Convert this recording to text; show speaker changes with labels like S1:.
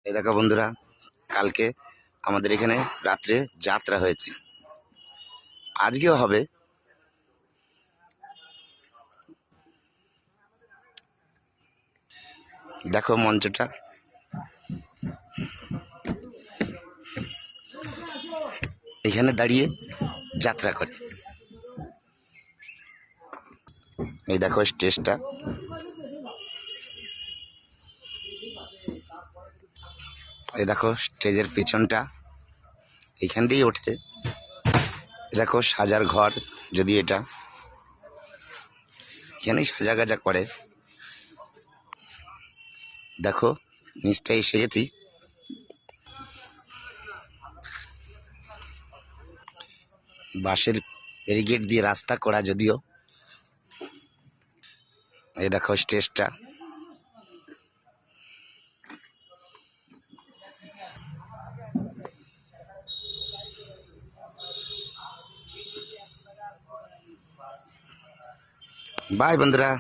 S1: এই দেখো বন্ধুরা, কালকে আমাদের এখানে রাত্রে যাত্রা হয়েছে, আজকেও হবে। দেখো মঞ্চটা, এখানে দাঁড়িয়ে যাত্রা করে। এই দেখো স্টেজটা, এই দেখো স্টেজের পিছনটা, এখান দিয়েই ওঠে। দেখো সাজার ঘর, যদি এটা এখানেই সাজা গাজা করে। দেখো নিচটাই এসে গেছি। বাঁশের ব্যারিকেড দিয়ে রাস্তা করা, যদিও। এই দেখো স্টেজটা, বাই বন্ধুরা।